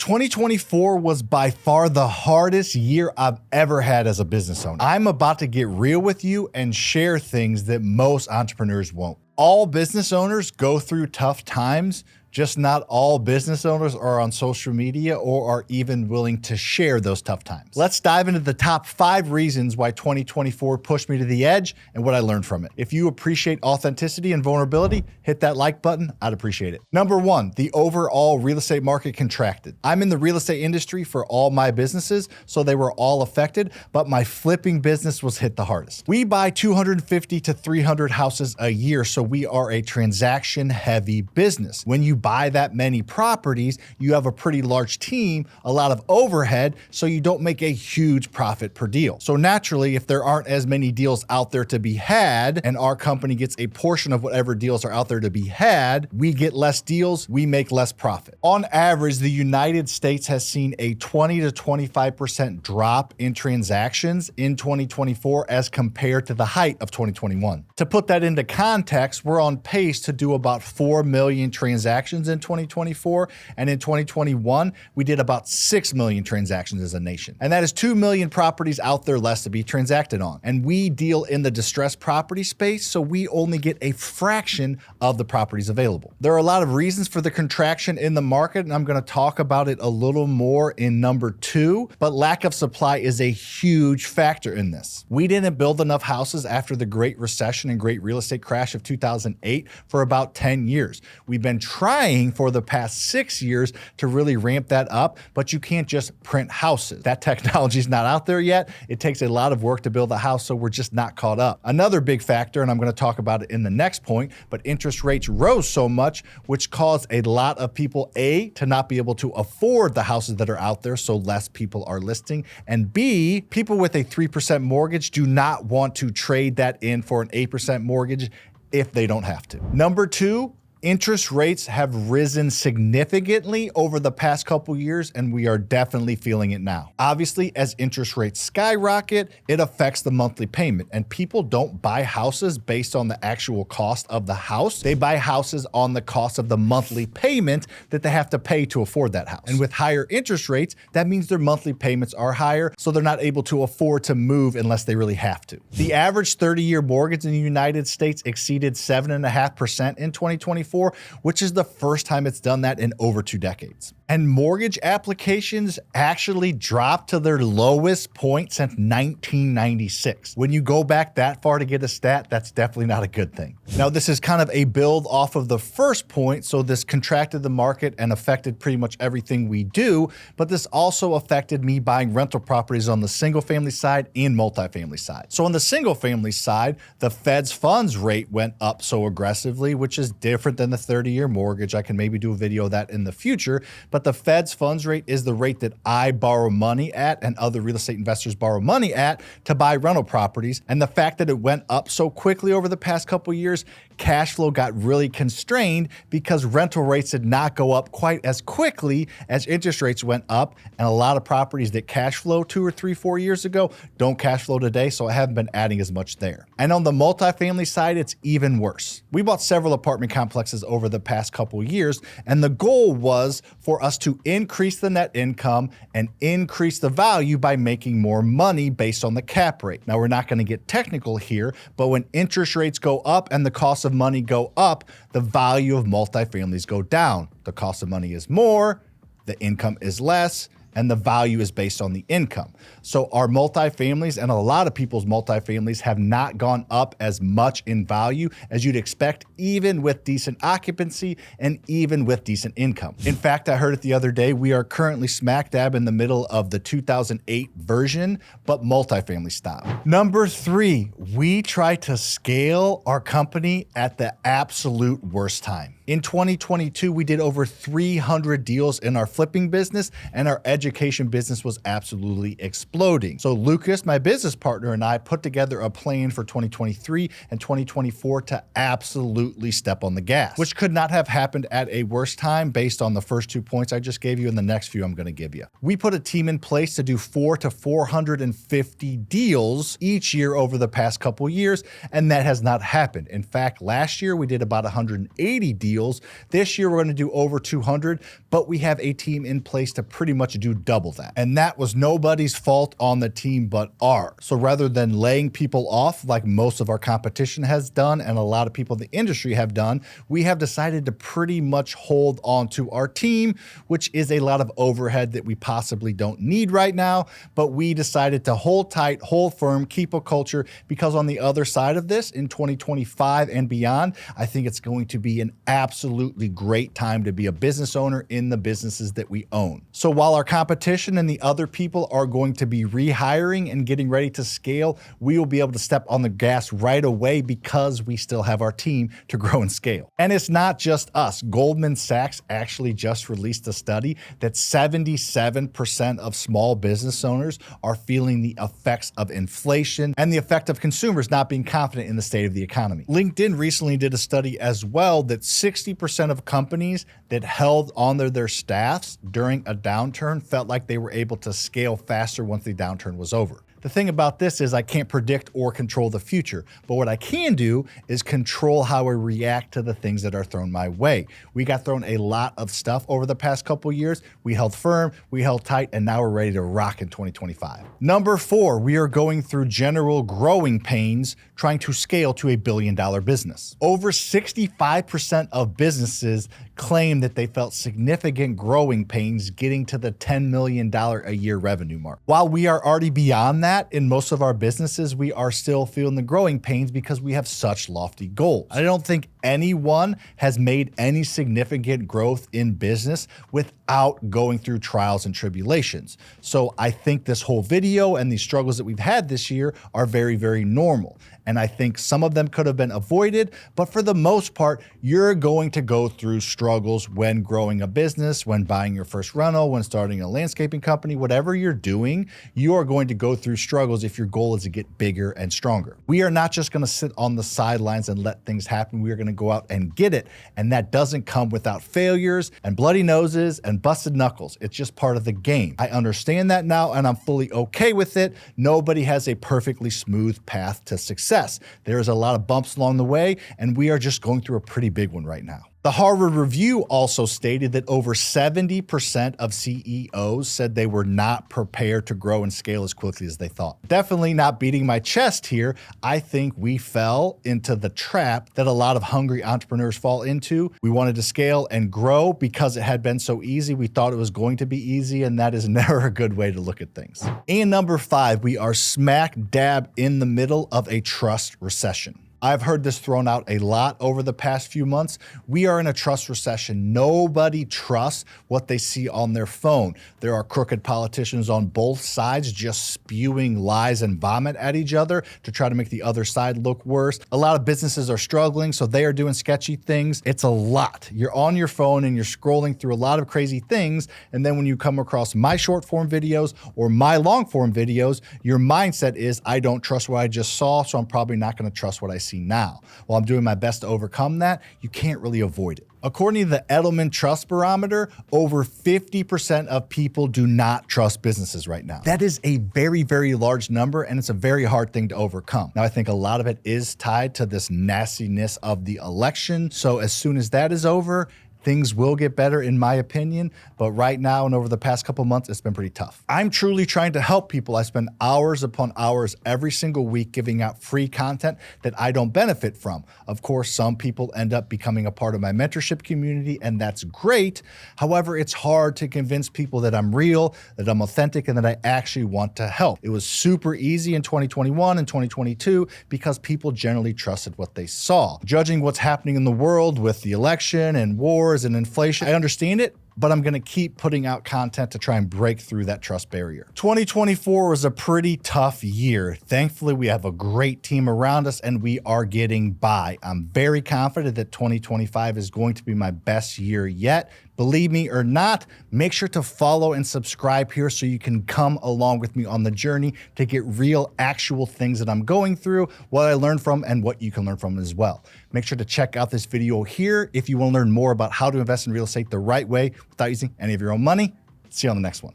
2024 was by far the hardest year I've ever had as a business owner. I'm about to get real with you and share things that most entrepreneurs won't. All business owners go through tough times, just not all business owners are on social media or are even willing to share those tough times. Let's dive into the top 5 reasons why 2024 pushed me to the edge and what I learned from it. If you appreciate authenticity and vulnerability, hit that like button. I'd appreciate it. Number 1, the overall real estate market contracted. I'm in the real estate industry for all my businesses, so they were all affected, but my flipping business was hit the hardest. We buy 250 to 300 houses a year, so we are a transaction heavy business. When you buy that many properties, you have a pretty large team, a lot of overhead, so you don't make a huge profit per deal. So naturally, if there aren't as many deals out there to be had, and our company gets a portion of whatever deals are out there to be had, we get less deals, we make less profit. On average, the United States has seen a 20 to 25% drop in transactions in 2024 as compared to the height of 2021. To put that into context, we're on pace to do about 4 million transactions in 2024, and in 2021 we did about 6 million transactions as a nation, and that is 2 million properties out there less to be transacted on. And we deal in the distressed property space, so we only get a fraction of the properties available. There are a lot of reasons for the contraction in the market, and I'm going to talk about it a little more in number 2, but lack of supply is a huge factor in this. We didn't build enough houses after the Great Recession and Great Real Estate Crash of 2008 for about 10 years. We've been trying for the past 6 years to really ramp that up, but you can't just print houses. That technology is not out there yet. It takes a lot of work to build a house, so we're just not caught up. Another big factor, and I'm going to talk about it in the next point, but interest rates rose so much, which caused a lot of people, A, to not be able to afford the houses that are out there, so less people are listing, and B, people with a 3% mortgage do not want to trade that in for an 8% mortgage if they don't have to. Number 2, interest rates have risen significantly over the past couple years, and we are definitely feeling it now. Obviously, as interest rates skyrocket, it affects the monthly payment, and people don't buy houses based on the actual cost of the house. They buy houses on the cost of the monthly payment that they have to pay to afford that house. And with higher interest rates, that means their monthly payments are higher, so they're not able to afford to move unless they really have to. The average 30-year mortgage in the United States exceeded 7.5% in 2024, which is the first time it's done that in over 2 decades. And mortgage applications actually dropped to their lowest point since 1996. When you go back that far to get a stat, that's definitely not a good thing. Now, this is kind of a build off of the first point, so this contracted the market and affected pretty much everything we do, but this also affected me buying rental properties on the single family side and multifamily side. So on the single family side, the Fed's funds rate went up so aggressively, which is different than the 30-year mortgage. I can maybe do a video of that in the future, but the Fed's funds rate is the rate that I borrow money at and other real estate investors borrow money at to buy rental properties. And the fact that it went up so quickly over the past couple of years, cash flow got really constrained because rental rates did not go up quite as quickly as interest rates went up. And a lot of properties that cash flow 2 or 3, 4 years ago don't cash flow today, so I haven't been adding as much there. And on the multifamily side, it's even worse. We bought several apartment complexes over the past couple years, and the goal was for us to increase the net income and increase the value by making more money based on the cap rate. Now, we're not going to get technical here, but when interest rates go up and the cost of money go up, the value of multifamilies go down. The cost of money is more, the income is less, and the value is based on the income. So our multifamilies and a lot of people's multifamilies have not gone up as much in value as you'd expect, even with decent occupancy and even with decent income. In fact, I heard it the other day, we are currently smack dab in the middle of the 2008 version, but multifamily style. Number 3, we try to scale our company at the absolute worst time. In 2022, we did over 300 deals in our flipping business, and our education business was absolutely exploding. So Lucas, my business partner, and I put together a plan for 2023 and 2024 to absolutely step on the gas, which could not have happened at a worse time based on the first 2 points I just gave you and the next few I'm going to give you. We put a team in place to do 400 to 450 deals each year over the past couple years, and that has not happened. In fact, last year we did about 180 deals deals. This year, we're going to do over 200, but we have a team in place to pretty much do double that. And that was nobody's fault on the team but ours. So rather than laying people off like most of our competition has done and a lot of people in the industry have done, we have decided to pretty much hold on to our team, which is a lot of overhead that we possibly don't need right now. But we decided to hold tight, hold firm, keep a culture, because on the other side of this, in 2025 and beyond, I think it's going to be an absolutely great time to be a business owner in the businesses that we own. So while our competition and the other people are going to be rehiring and getting ready to scale, we will be able to step on the gas right away because we still have our team to grow and scale. And it's not just us. Goldman Sachs actually just released a study that 77% of small business owners are feeling the effects of inflation and the effect of consumers not being confident in the state of the economy. LinkedIn recently did a study as well that 60% of companies that held on to their staffs during a downturn felt like they were able to scale faster once the downturn was over. The thing about this is I can't predict or control the future, but what I can do is control how I react to the things that are thrown my way. We got thrown a lot of stuff over the past couple years. We held firm, we held tight, and now we're ready to rock in 2025. Number 4, we are going through general growing pains trying to scale to a billion-dollar business. Over 65% of businesses claim that they felt significant growing pains getting to the $10 million a year revenue mark. While we are already beyond that, in most of our businesses, we are still feeling the growing pains because we have such lofty goals. I don't think anyone has made any significant growth in business without going through trials and tribulations. So I think this whole video and these struggles that we've had this year are very, very normal. And I think some of them could have been avoided, but for the most part, you're going to go through struggles when growing a business, when buying your first rental, when starting a landscaping company, whatever you're doing, you are going to go through struggles if your goal is to get bigger and stronger. We are not just going to sit on the sidelines and let things happen. We are going to go out and get it. And that doesn't come without failures and bloody noses and busted knuckles. It's just part of the game. I understand that now, and I'm fully okay with it. Nobody has a perfectly smooth path to success. There's a lot of bumps along the way, and we are just going through a pretty big one right now. The Harvard Review also stated that over 70% of CEOs said they were not prepared to grow and scale as quickly as they thought. Definitely not beating my chest here. I think we fell into the trap that a lot of hungry entrepreneurs fall into. We wanted to scale and grow because it had been so easy. We thought it was going to be easy, and that is never a good way to look at things. And number 5, we are smack dab in the middle of a trust recession. I've heard this thrown out a lot over the past few months. We are in a trust recession. Nobody trusts what they see on their phone. There are crooked politicians on both sides just spewing lies and vomit at each other to try to make the other side look worse. A lot of businesses are struggling, so they are doing sketchy things. It's a lot. You're on your phone and you're scrolling through a lot of crazy things, and then when you come across my short form videos or my long form videos, your mindset is, I don't trust what I just saw, so I'm probably not going to trust what I see now. While I'm doing my best to overcome that, you can't really avoid it. According to the Edelman Trust Barometer, over 50% of people do not trust businesses right now. That is a very, very large number, and it's a very hard thing to overcome. Now, I think a lot of it is tied to this nastiness of the election. So as soon as that is over, things will get better in my opinion, but right now and over the past couple months, it's been pretty tough. I'm truly trying to help people. I spend hours upon hours every single week giving out free content that I don't benefit from. Of course, some people end up becoming a part of my mentorship community, and that's great. However, it's hard to convince people that I'm real, that I'm authentic, and that I actually want to help. It was super easy in 2021 and 2022 because people generally trusted what they saw. Judging what's happening in the world with the election and wars and inflation, I understand it, but I'm going to keep putting out content to try and break through that trust barrier. 2024 was a pretty tough year. Thankfully, we have a great team around us and we are getting by. I'm very confident that 2025 is going to be my best year yet. Believe me or not, make sure to follow and subscribe here so you can come along with me on the journey to get real, actual things that I'm going through, what I learned from, and what you can learn from as well. Make sure to check out this video here if you want to learn more about how to invest in real estate the right way without using any of your own money. See you on the next one.